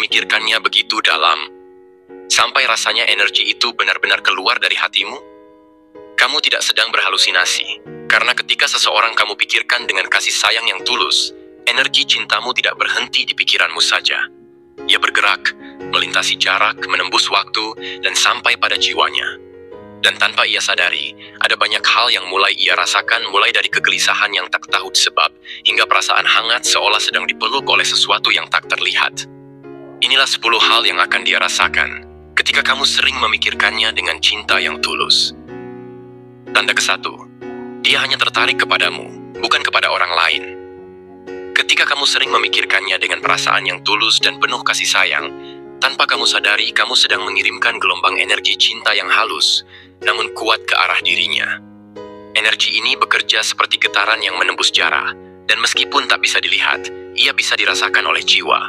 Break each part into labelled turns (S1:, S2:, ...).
S1: memikirkannya begitu dalam, sampai rasanya energi itu benar-benar keluar dari hatimu? Kamu tidak sedang berhalusinasi, karena ketika seseorang kamu pikirkan dengan kasih sayang yang tulus, energi cintamu tidak berhenti di pikiranmu saja. Ia bergerak, melintasi jarak, menembus waktu, dan sampai pada jiwanya. Dan tanpa ia sadari, ada banyak hal yang mulai ia rasakan, mulai dari kegelisahan yang tak tahu sebab, hingga perasaan hangat seolah sedang dipeluk oleh sesuatu yang tak terlihat. Inilah 10 hal yang akan dia rasakan ketika kamu sering memikirkannya dengan cinta yang tulus. Tanda ke-1, dia hanya tertarik kepadamu, bukan kepada orang lain. Ketika kamu sering memikirkannya dengan perasaan yang tulus dan penuh kasih sayang, tanpa kamu sadari kamu sedang mengirimkan gelombang energi cinta yang halus, namun kuat ke arah dirinya. Energi ini bekerja seperti getaran yang menembus jarak, dan meskipun tak bisa dilihat, ia bisa dirasakan oleh jiwa.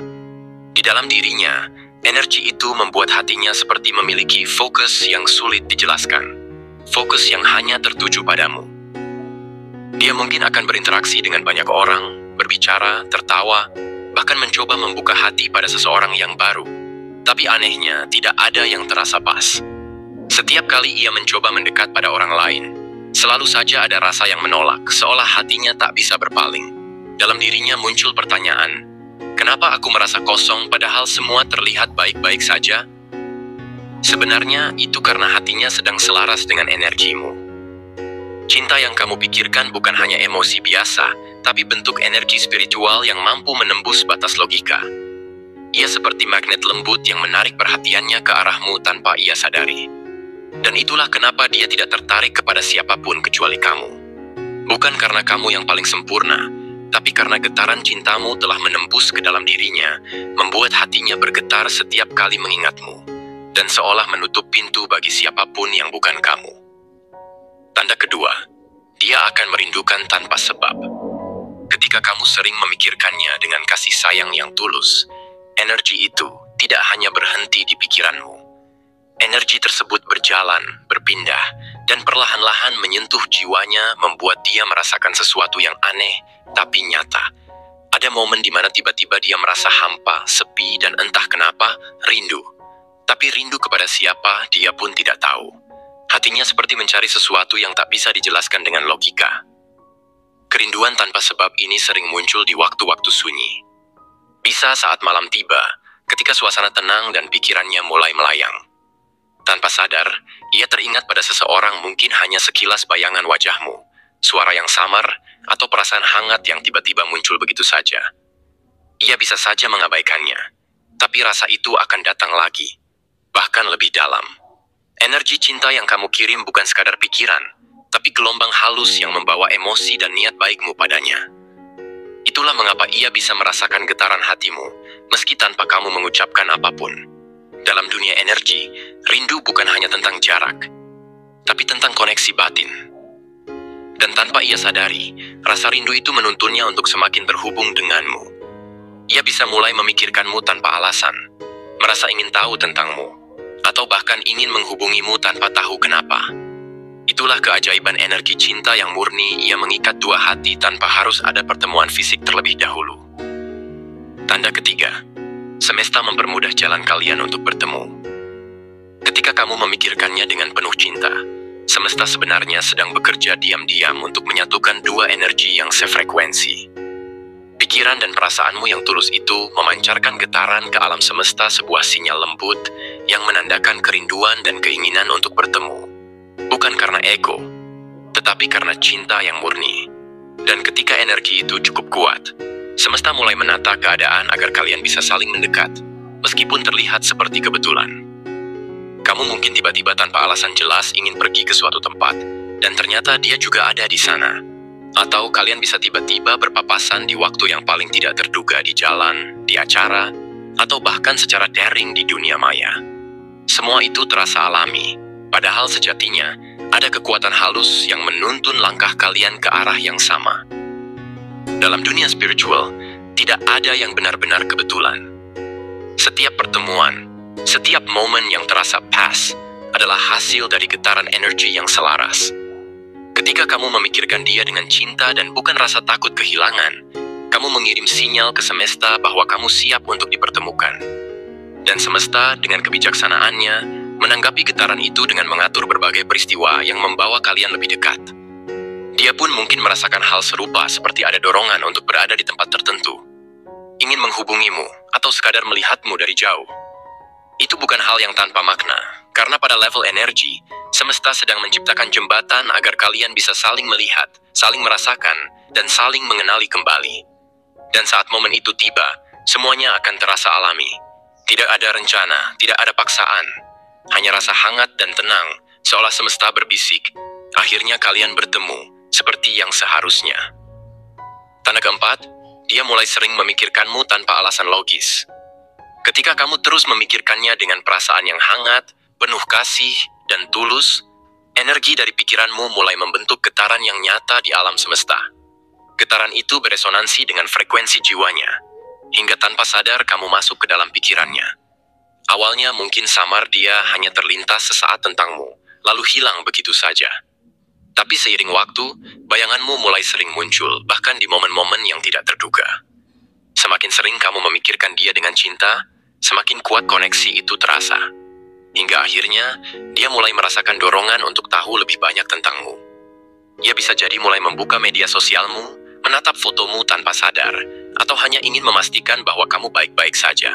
S1: Di dalam dirinya, energi itu membuat hatinya seperti memiliki fokus yang sulit dijelaskan. Fokus yang hanya tertuju padamu. Dia mungkin akan berinteraksi dengan banyak orang, berbicara, tertawa, bahkan mencoba membuka hati pada seseorang yang baru. Tapi anehnya, tidak ada yang terasa pas. Setiap kali ia mencoba mendekat pada orang lain, selalu saja ada rasa yang menolak, seolah hatinya tak bisa berpaling. Dalam dirinya muncul pertanyaan, kenapa aku merasa kosong padahal semua terlihat baik-baik saja? Sebenarnya itu karena hatinya sedang selaras dengan energimu. Cinta yang kamu pikirkan bukan hanya emosi biasa, tapi bentuk energi spiritual yang mampu menembus batas logika. Ia seperti magnet lembut yang menarik perhatiannya ke arahmu tanpa ia sadari. Dan itulah kenapa dia tidak tertarik kepada siapapun kecuali kamu. Bukan karena kamu yang paling sempurna, tapi karena getaran cintamu telah menembus ke dalam dirinya, membuat hatinya bergetar setiap kali mengingatmu, dan seolah menutup pintu bagi siapapun yang bukan kamu. Tanda kedua, dia akan merindukan tanpa sebab. Ketika kamu sering memikirkannya dengan kasih sayang yang tulus, energi itu tidak hanya berhenti di pikiranmu. Energi tersebut berjalan, berpindah, dan perlahan-lahan menyentuh jiwanya, membuat dia merasakan sesuatu yang aneh, tapi nyata. Ada momen di mana tiba-tiba dia merasa hampa, sepi, dan entah kenapa, rindu. Tapi rindu kepada siapa, dia pun tidak tahu. Hatinya seperti mencari sesuatu yang tak bisa dijelaskan dengan logika. Kerinduan tanpa sebab ini sering muncul di waktu-waktu sunyi. Bisa saat malam tiba, ketika suasana tenang dan pikirannya mulai melayang. Tanpa sadar, ia teringat pada seseorang, mungkin hanya sekilas bayangan wajahmu, suara yang samar, atau perasaan hangat yang tiba-tiba muncul begitu saja. Ia bisa saja mengabaikannya, tapi rasa itu akan datang lagi, bahkan lebih dalam. Energi cinta yang kamu kirim bukan sekadar pikiran, tapi gelombang halus yang membawa emosi dan niat baikmu padanya. Itulah mengapa ia bisa merasakan getaran hatimu, meski tanpa kamu mengucapkan apapun. Dalam dunia energi, rindu bukan hanya tentang jarak, tapi tentang koneksi batin. Dan tanpa ia sadari, rasa rindu itu menuntunnya untuk semakin terhubung denganmu. Ia bisa mulai memikirkanmu tanpa alasan, merasa ingin tahu tentangmu, atau bahkan ingin menghubungimu tanpa tahu kenapa. Itulah keajaiban energi cinta yang murni, ia mengikat dua hati tanpa harus ada pertemuan fisik terlebih dahulu. Tanda ketiga, semesta mempermudah jalan kalian untuk bertemu. Ketika kamu memikirkannya dengan penuh cinta, semesta sebenarnya sedang bekerja diam-diam untuk menyatukan dua energi yang sefrekuensi. Pikiran dan perasaanmu yang tulus itu memancarkan getaran ke alam semesta, sebuah sinyal lembut yang menandakan kerinduan dan keinginan untuk bertemu. Bukan karena ego, tetapi karena cinta yang murni. Dan ketika energi itu cukup kuat, semesta mulai menata keadaan agar kalian bisa saling mendekat, meskipun terlihat seperti kebetulan. Kamu mungkin tiba-tiba tanpa alasan jelas ingin pergi ke suatu tempat, dan ternyata dia juga ada di sana. Atau kalian bisa tiba-tiba berpapasan di waktu yang paling tidak terduga, di jalan, di acara, atau bahkan secara daring di dunia maya. Semua itu terasa alami, padahal sejatinya ada kekuatan halus yang menuntun langkah kalian ke arah yang sama. Dalam dunia spiritual, tidak ada yang benar-benar kebetulan. Setiap pertemuan, setiap momen yang terasa pas adalah hasil dari getaran energi yang selaras. Ketika kamu memikirkan dia dengan cinta dan bukan rasa takut kehilangan, kamu mengirim sinyal ke semesta bahwa kamu siap untuk dipertemukan. Dan semesta dengan kebijaksanaannya menanggapi getaran itu dengan mengatur berbagai peristiwa yang membawa kalian lebih dekat. Dia pun mungkin merasakan hal serupa seperti ada dorongan untuk berada di tempat tertentu, ingin menghubungimu, atau sekadar melihatmu dari jauh. Itu bukan hal yang tanpa makna, karena pada level energi, semesta sedang menciptakan jembatan agar kalian bisa saling melihat, saling merasakan, dan saling mengenali kembali. Dan saat momen itu tiba, semuanya akan terasa alami. Tidak ada rencana, tidak ada paksaan. Hanya rasa hangat dan tenang, seolah semesta berbisik. Akhirnya kalian bertemu, seperti yang seharusnya. Tanda keempat, dia mulai sering memikirkanmu tanpa alasan logis. Ketika kamu terus memikirkannya dengan perasaan yang hangat, penuh kasih, dan tulus, energi dari pikiranmu mulai membentuk getaran yang nyata di alam semesta. Getaran itu beresonansi dengan frekuensi jiwanya, hingga tanpa sadar kamu masuk ke dalam pikirannya. Awalnya mungkin samar, dia hanya terlintas sesaat tentangmu, lalu hilang begitu saja. Tapi seiring waktu, bayanganmu mulai sering muncul, bahkan di momen-momen yang tidak terduga. Semakin sering kamu memikirkan dia dengan cinta, semakin kuat koneksi itu terasa. Hingga akhirnya, dia mulai merasakan dorongan untuk tahu lebih banyak tentangmu. Ia bisa jadi mulai membuka media sosialmu, menatap fotomu tanpa sadar, atau hanya ingin memastikan bahwa kamu baik-baik saja.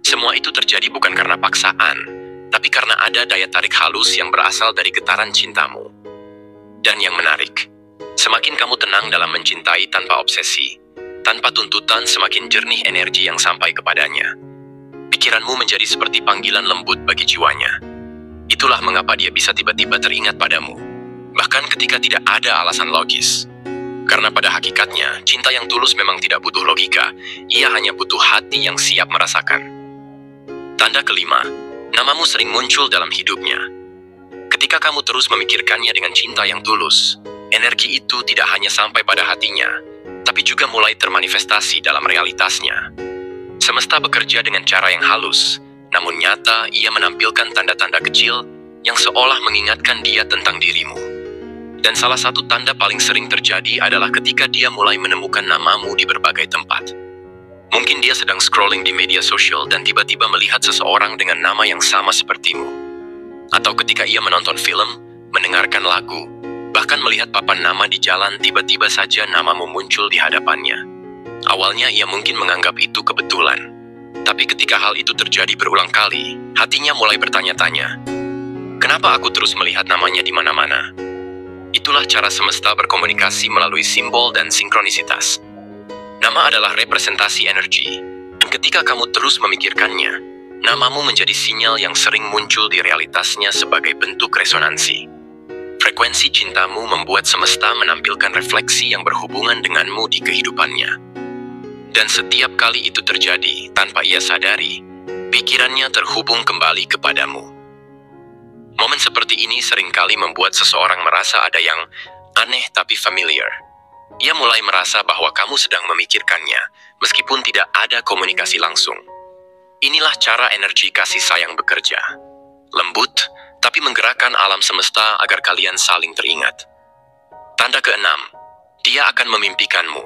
S1: Semua itu terjadi bukan karena paksaan, tapi karena ada daya tarik halus yang berasal dari getaran cintamu. Dan yang menarik, semakin kamu tenang dalam mencintai tanpa obsesi, tanpa tuntutan, semakin jernih energi yang sampai kepadanya. Pikiranmu menjadi seperti panggilan lembut bagi jiwanya. Itulah mengapa dia bisa tiba-tiba teringat padamu, bahkan ketika tidak ada alasan logis. Karena pada hakikatnya, cinta yang tulus memang tidak butuh logika, ia hanya butuh hati yang siap merasakan. Tanda kelima, namamu sering muncul dalam hidupnya. Ketika kamu terus memikirkannya dengan cinta yang tulus, energi itu tidak hanya sampai pada hatinya, tapi juga mulai termanifestasi dalam realitasnya. Semesta bekerja dengan cara yang halus, namun nyata ia menampilkan tanda-tanda kecil yang seolah mengingatkan dia tentang dirimu. Dan salah satu tanda paling sering terjadi adalah ketika dia mulai menemukan namamu di berbagai tempat. Mungkin dia sedang scrolling di media sosial dan tiba-tiba melihat seseorang dengan nama yang sama sepertimu. Atau ketika ia menonton film, mendengarkan lagu, bahkan melihat papan nama di jalan, tiba-tiba saja namamu muncul di hadapannya. Awalnya ia mungkin menganggap itu kebetulan. Tapi ketika hal itu terjadi berulang kali, hatinya mulai bertanya-tanya, kenapa aku terus melihat namanya di mana-mana? Itulah cara semesta berkomunikasi melalui simbol dan sinkronisitas. Nama adalah representasi energi, dan ketika kamu terus memikirkannya, namamu menjadi sinyal yang sering muncul di realitasnya sebagai bentuk resonansi. Frekuensi cintamu membuat semesta menampilkan refleksi yang berhubungan denganmu di kehidupannya. Dan setiap kali itu terjadi, tanpa ia sadari, pikirannya terhubung kembali kepadamu. Momen seperti ini seringkali membuat seseorang merasa ada yang aneh tapi familiar. Ia mulai merasa bahwa kamu sedang memikirkannya, meskipun tidak ada komunikasi langsung. Inilah cara energi kasih sayang bekerja. Lembut, tapi menggerakkan alam semesta agar kalian saling teringat. Tanda keenam, dia akan memimpikanmu.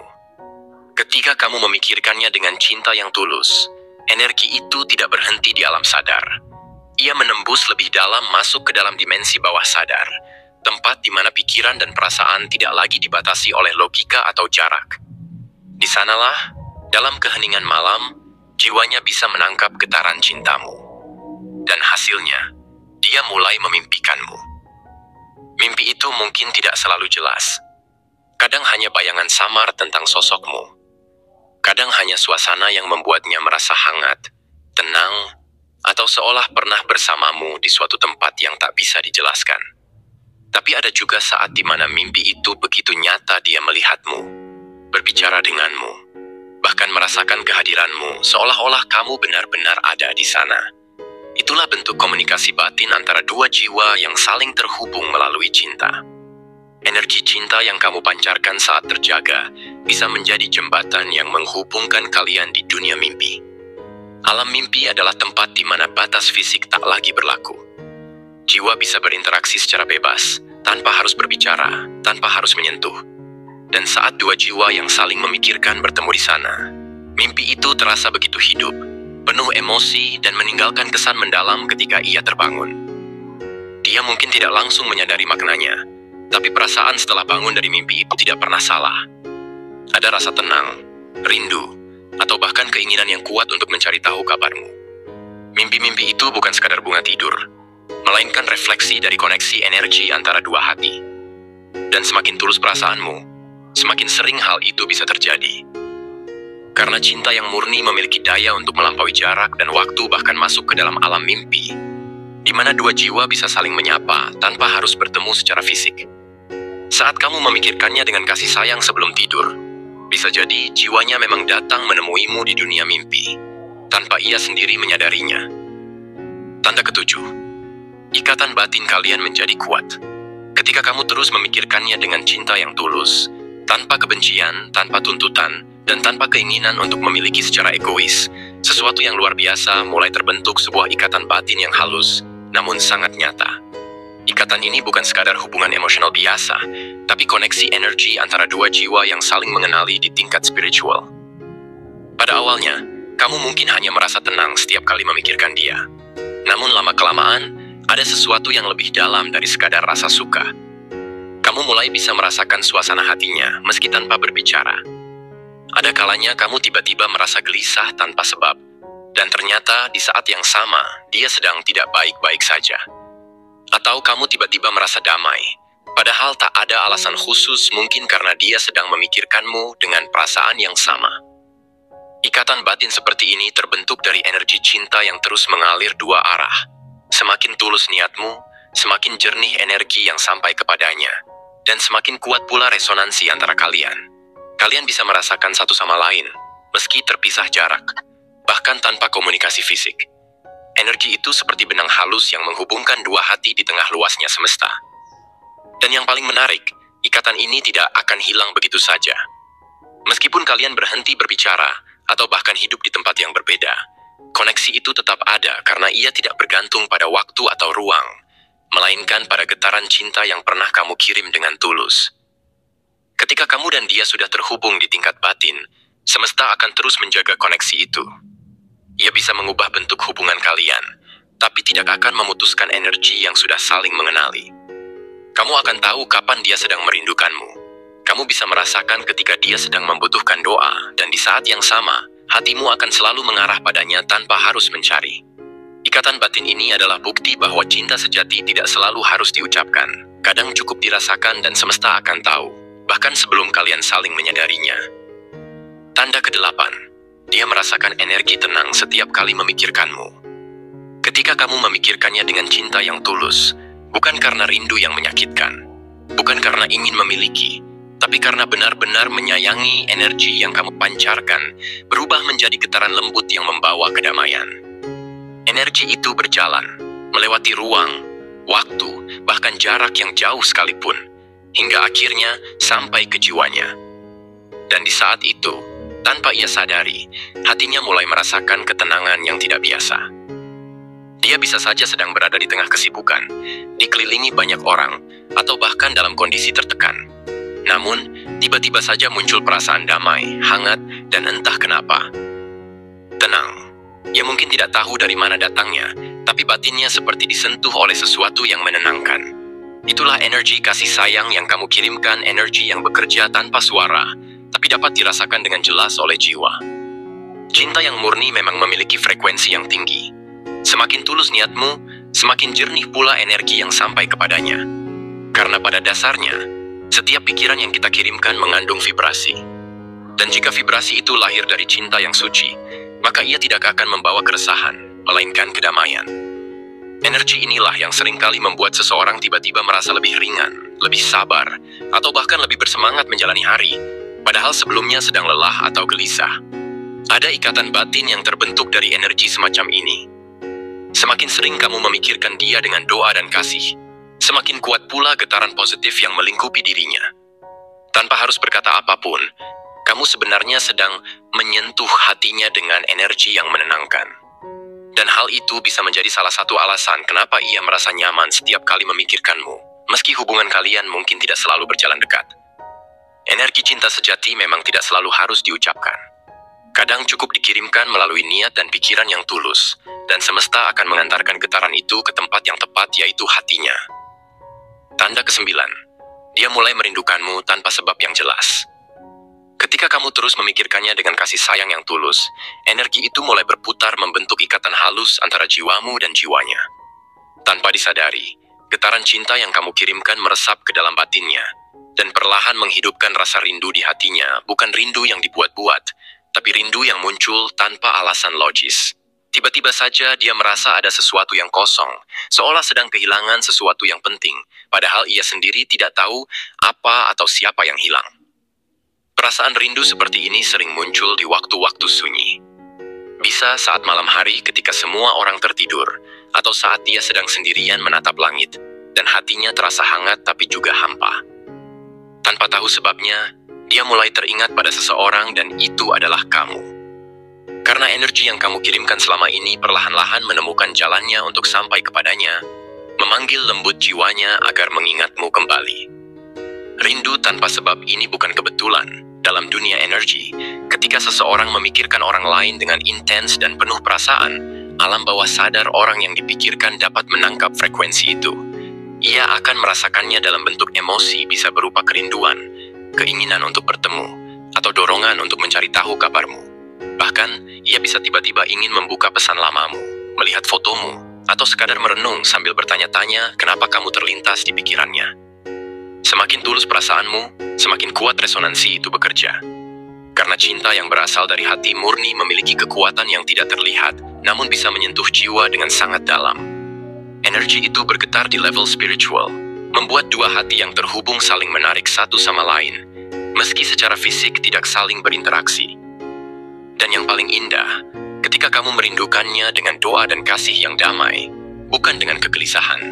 S1: Ketika kamu memikirkannya dengan cinta yang tulus, energi itu tidak berhenti di alam sadar. Ia menembus lebih dalam, masuk ke dalam dimensi bawah sadar, tempat di mana pikiran dan perasaan tidak lagi dibatasi oleh logika atau jarak. Di sanalah, dalam keheningan malam, jiwanya bisa menangkap getaran cintamu. Dan hasilnya, dia mulai memimpikanmu. Mimpi itu mungkin tidak selalu jelas. Kadang hanya bayangan samar tentang sosokmu. Kadang hanya suasana yang membuatnya merasa hangat, tenang, atau seolah pernah bersamamu di suatu tempat yang tak bisa dijelaskan. Tapi ada juga saat di mana mimpi itu begitu nyata, dia melihatmu, berbicara denganmu, bahkan merasakan kehadiranmu, seolah-olah kamu benar-benar ada di sana. Itulah bentuk komunikasi batin antara dua jiwa yang saling terhubung melalui cinta. Energi cinta yang kamu pancarkan saat terjaga bisa menjadi jembatan yang menghubungkan kalian di dunia mimpi. Alam mimpi adalah tempat di mana batas fisik tak lagi berlaku. Jiwa bisa berinteraksi secara bebas, tanpa harus berbicara, tanpa harus menyentuh. Dan saat dua jiwa yang saling memikirkan bertemu di sana, mimpi itu terasa begitu hidup, penuh emosi dan meninggalkan kesan mendalam ketika ia terbangun. Dia mungkin tidak langsung menyadari maknanya, tapi perasaan setelah bangun dari mimpi itu tidak pernah salah. Ada rasa tenang, rindu, atau bahkan keinginan yang kuat untuk mencari tahu kabarmu. Mimpi-mimpi itu bukan sekadar bunga tidur, melainkan refleksi dari koneksi energi antara dua hati. Dan semakin tulus perasaanmu, semakin sering hal itu bisa terjadi. Karena cinta yang murni memiliki daya untuk melampaui jarak dan waktu, bahkan masuk ke dalam alam mimpi, di mana dua jiwa bisa saling menyapa tanpa harus bertemu secara fisik. Saat kamu memikirkannya dengan kasih sayang sebelum tidur, bisa jadi jiwanya memang datang menemuimu di dunia mimpi, tanpa ia sendiri menyadarinya. Tanda ketujuh, ikatan batin kalian menjadi kuat. Ketika kamu terus memikirkannya dengan cinta yang tulus, tanpa kebencian, tanpa tuntutan, dan tanpa keinginan untuk memiliki secara egois, sesuatu yang luar biasa mulai terbentuk, sebuah ikatan batin yang halus, namun sangat nyata. Ikatan ini bukan sekadar hubungan emosional biasa, tapi koneksi energi antara dua jiwa yang saling mengenali di tingkat spiritual. Pada awalnya, kamu mungkin hanya merasa tenang setiap kali memikirkan dia. Namun lama-kelamaan, ada sesuatu yang lebih dalam dari sekadar rasa suka. Kamu mulai bisa merasakan suasana hatinya meski tanpa berbicara. Ada kalanya kamu tiba-tiba merasa gelisah tanpa sebab, dan ternyata di saat yang sama, dia sedang tidak baik-baik saja. Atau kamu tiba-tiba merasa damai, padahal tak ada alasan khusus, mungkin karena dia sedang memikirkanmu dengan perasaan yang sama. Ikatan batin seperti ini terbentuk dari energi cinta yang terus mengalir dua arah. Semakin tulus niatmu, semakin jernih energi yang sampai kepadanya, dan semakin kuat pula resonansi antara kalian. Kalian bisa merasakan satu sama lain, meski terpisah jarak, bahkan tanpa komunikasi fisik. Energi itu seperti benang halus yang menghubungkan dua hati di tengah luasnya semesta. Dan yang paling menarik, ikatan ini tidak akan hilang begitu saja. Meskipun kalian berhenti berbicara, atau bahkan hidup di tempat yang berbeda, koneksi itu tetap ada karena ia tidak bergantung pada waktu atau ruang, melainkan pada getaran cinta yang pernah kamu kirim dengan tulus. Ketika kamu dan dia sudah terhubung di tingkat batin, semesta akan terus menjaga koneksi itu. Ia bisa mengubah bentuk hubungan kalian, tapi tidak akan memutuskan energi yang sudah saling mengenali. Kamu akan tahu kapan dia sedang merindukanmu. Kamu bisa merasakan ketika dia sedang membutuhkan doa, dan di saat yang sama, hatimu akan selalu mengarah padanya tanpa harus mencari. Ikatan batin ini adalah bukti bahwa cinta sejati tidak selalu harus diucapkan. Kadang cukup dirasakan dan semesta akan tahu, bahkan sebelum kalian saling menyadarinya. Tanda ke-8, dia merasakan energi tenang setiap kali memikirkanmu. Ketika kamu memikirkannya dengan cinta yang tulus, bukan karena rindu yang menyakitkan, bukan karena ingin memiliki, tapi karena benar-benar menyayangi, energi yang kamu pancarkan berubah menjadi getaran lembut yang membawa kedamaian. Energi itu berjalan, melewati ruang, waktu, bahkan jarak yang jauh sekalipun, hingga akhirnya sampai ke jiwanya. Dan di saat itu, tanpa ia sadari, hatinya mulai merasakan ketenangan yang tidak biasa. Dia bisa saja sedang berada di tengah kesibukan, dikelilingi banyak orang, atau bahkan dalam kondisi tertekan. Namun, tiba-tiba saja muncul perasaan damai, hangat, dan entah kenapa. Tenang. Ia mungkin tidak tahu dari mana datangnya, tapi batinnya seperti disentuh oleh sesuatu yang menenangkan. Itulah energi kasih sayang yang kamu kirimkan, energi yang bekerja tanpa suara, tapi dapat dirasakan dengan jelas oleh jiwa. Cinta yang murni memang memiliki frekuensi yang tinggi. Semakin tulus niatmu, semakin jernih pula energi yang sampai kepadanya. Karena pada dasarnya, setiap pikiran yang kita kirimkan mengandung vibrasi. Dan jika vibrasi itu lahir dari cinta yang suci, maka ia tidak akan membawa keresahan, melainkan kedamaian. Energi inilah yang seringkali membuat seseorang tiba-tiba merasa lebih ringan, lebih sabar, atau bahkan lebih bersemangat menjalani hari, padahal sebelumnya sedang lelah atau gelisah. Ada ikatan batin yang terbentuk dari energi semacam ini. Semakin sering kamu memikirkan dia dengan doa dan kasih, semakin kuat pula getaran positif yang melingkupi dirinya. Tanpa harus berkata apapun, kamu sebenarnya sedang menyentuh hatinya dengan energi yang menenangkan. Dan hal itu bisa menjadi salah satu alasan kenapa ia merasa nyaman setiap kali memikirkanmu, meski hubungan kalian mungkin tidak selalu berjalan dekat. Energi cinta sejati memang tidak selalu harus diucapkan. Kadang cukup dikirimkan melalui niat dan pikiran yang tulus, dan semesta akan mengantarkan getaran itu ke tempat yang tepat, yaitu hatinya. Tanda ke-9, dia mulai merindukanmu tanpa sebab yang jelas. Ketika kamu terus memikirkannya dengan kasih sayang yang tulus, energi itu mulai berputar membentuk ikatan halus antara jiwamu dan jiwanya. Tanpa disadari, getaran cinta yang kamu kirimkan meresap ke dalam batinnya, dan perlahan menghidupkan rasa rindu di hatinya, bukan rindu yang dibuat-buat, tapi rindu yang muncul tanpa alasan logis. Tiba-tiba saja dia merasa ada sesuatu yang kosong, seolah sedang kehilangan sesuatu yang penting, padahal ia sendiri tidak tahu apa atau siapa yang hilang. Perasaan rindu seperti ini sering muncul di waktu-waktu sunyi. Bisa saat malam hari ketika semua orang tertidur, atau saat dia sedang sendirian menatap langit, dan hatinya terasa hangat tapi juga hampa. Tanpa tahu sebabnya, dia mulai teringat pada seseorang dan itu adalah kamu. Karena energi yang kamu kirimkan selama ini perlahan-lahan menemukan jalannya untuk sampai kepadanya, memanggil lembut jiwanya agar mengingatmu kembali. Rindu tanpa sebab ini bukan kebetulan. Dalam dunia energi, ketika seseorang memikirkan orang lain dengan intens dan penuh perasaan, alam bawah sadar orang yang dipikirkan dapat menangkap frekuensi itu. Ia akan merasakannya dalam bentuk emosi, bisa berupa kerinduan, keinginan untuk bertemu, atau dorongan untuk mencari tahu kabarmu. Bahkan, ia bisa tiba-tiba ingin membuka pesan lamamu, melihat fotomu, atau sekadar merenung sambil bertanya-tanya kenapa kamu terlintas di pikirannya. Semakin tulus perasaanmu, semakin kuat resonansi itu bekerja. Karena cinta yang berasal dari hati murni memiliki kekuatan yang tidak terlihat, namun bisa menyentuh jiwa dengan sangat dalam. Energi itu bergetar di level spiritual, membuat dua hati yang terhubung saling menarik satu sama lain, meski secara fisik tidak saling berinteraksi. Dan yang paling indah, ketika kamu merindukannya dengan doa dan kasih yang damai, bukan dengan kegelisahan,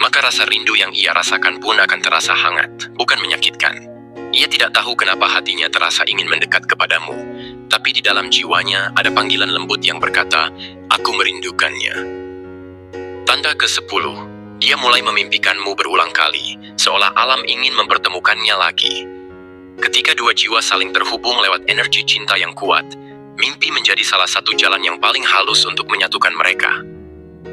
S1: maka rasa rindu yang ia rasakan pun akan terasa hangat, bukan menyakitkan. Ia tidak tahu kenapa hatinya terasa ingin mendekat kepadamu, tapi di dalam jiwanya ada panggilan lembut yang berkata, "Aku merindukannya." Tanda ke-10, dia mulai memimpikanmu berulang kali, seolah alam ingin mempertemukannya lagi. Ketika dua jiwa saling terhubung lewat energi cinta yang kuat, mimpi menjadi salah satu jalan yang paling halus untuk menyatukan mereka.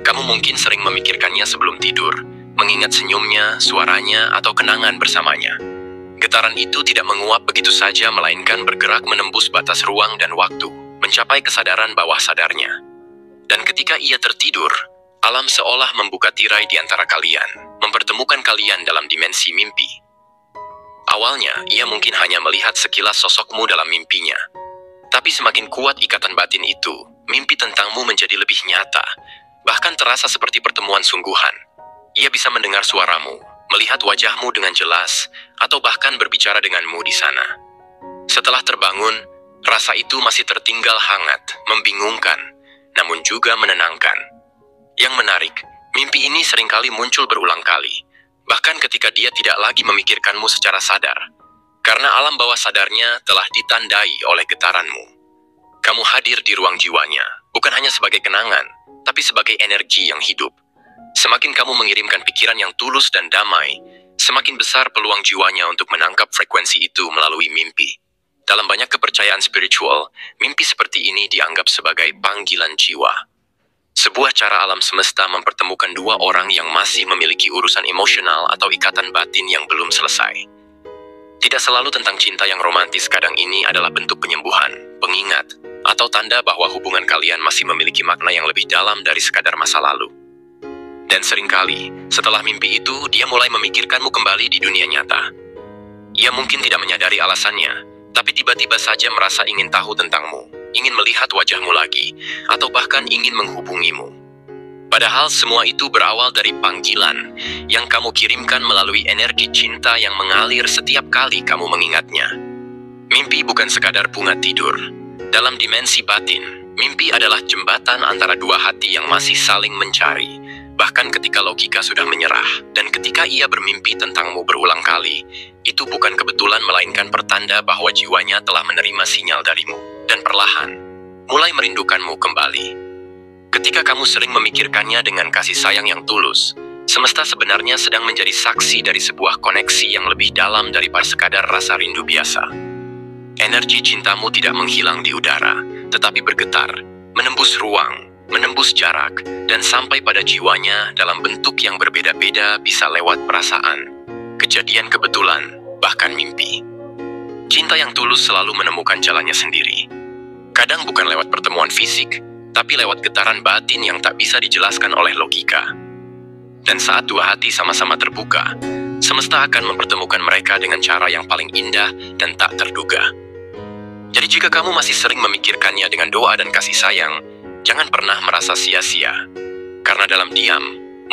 S1: Kamu mungkin sering memikirkannya sebelum tidur, mengingat senyumnya, suaranya, atau kenangan bersamanya. Getaran itu tidak menguap begitu saja, melainkan bergerak menembus batas ruang dan waktu, mencapai kesadaran bawah sadarnya. Dan ketika ia tertidur, alam seolah membuka tirai di antara kalian, mempertemukan kalian dalam dimensi mimpi. Awalnya, ia mungkin hanya melihat sekilas sosokmu dalam mimpinya. Tapi semakin kuat ikatan batin itu, mimpi tentangmu menjadi lebih nyata, bahkan terasa seperti pertemuan sungguhan. Ia bisa mendengar suaramu, melihat wajahmu dengan jelas, atau bahkan berbicara denganmu di sana. Setelah terbangun, rasa itu masih tertinggal hangat, membingungkan, namun juga menenangkan. Yang menarik, mimpi ini seringkali muncul berulang kali, bahkan ketika dia tidak lagi memikirkanmu secara sadar, karena alam bawah sadarnya telah ditandai oleh getaranmu. Kamu hadir di ruang jiwanya, bukan hanya sebagai kenangan, tapi sebagai energi yang hidup. Semakin kamu mengirimkan pikiran yang tulus dan damai, semakin besar peluang jiwanya untuk menangkap frekuensi itu melalui mimpi. Dalam banyak kepercayaan spiritual, mimpi seperti ini dianggap sebagai panggilan jiwa. Sebuah cara alam semesta mempertemukan dua orang yang masih memiliki urusan emosional atau ikatan batin yang belum selesai. Tidak selalu tentang cinta yang romantis, kadang ini adalah bentuk penyembuhan, pengingat, atau tanda bahwa hubungan kalian masih memiliki makna yang lebih dalam dari sekadar masa lalu. Dan seringkali, setelah mimpi itu, dia mulai memikirkanmu kembali di dunia nyata. Ia mungkin tidak menyadari alasannya, tapi tiba-tiba saja merasa ingin tahu tentangmu, ingin melihat wajahmu lagi, atau bahkan ingin menghubungimu. Padahal semua itu berawal dari panggilan yang kamu kirimkan melalui energi cinta yang mengalir setiap kali kamu mengingatnya. Mimpi bukan sekadar bunga tidur. Dalam dimensi batin, mimpi adalah jembatan antara dua hati yang masih saling mencari. Bahkan ketika logika sudah menyerah, dan ketika ia bermimpi tentangmu berulang kali, itu bukan kebetulan melainkan pertanda bahwa jiwanya telah menerima sinyal darimu, dan perlahan, mulai merindukanmu kembali. Ketika kamu sering memikirkannya dengan kasih sayang yang tulus, semesta sebenarnya sedang menjadi saksi dari sebuah koneksi yang lebih dalam daripada sekadar rasa rindu biasa. Energi cintamu tidak menghilang di udara, tetapi bergetar, menembus ruang, menembus jarak, dan sampai pada jiwanya dalam bentuk yang berbeda-beda, bisa lewat perasaan, kejadian kebetulan, bahkan mimpi. Cinta yang tulus selalu menemukan jalannya sendiri. Kadang bukan lewat pertemuan fisik, tapi lewat getaran batin yang tak bisa dijelaskan oleh logika. Dan saat dua hati sama-sama terbuka, semesta akan mempertemukan mereka dengan cara yang paling indah dan tak terduga. Jadi jika kamu masih sering memikirkannya dengan doa dan kasih sayang, jangan pernah merasa sia-sia. Karena dalam diam,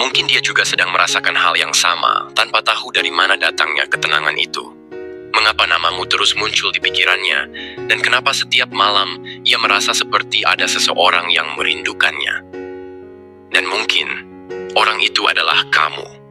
S1: mungkin dia juga sedang merasakan hal yang sama tanpa tahu dari mana datangnya ketenangan itu. Mengapa namamu terus muncul di pikirannya, dan kenapa setiap malam ia merasa seperti ada seseorang yang merindukannya. Dan mungkin orang itu adalah kamu.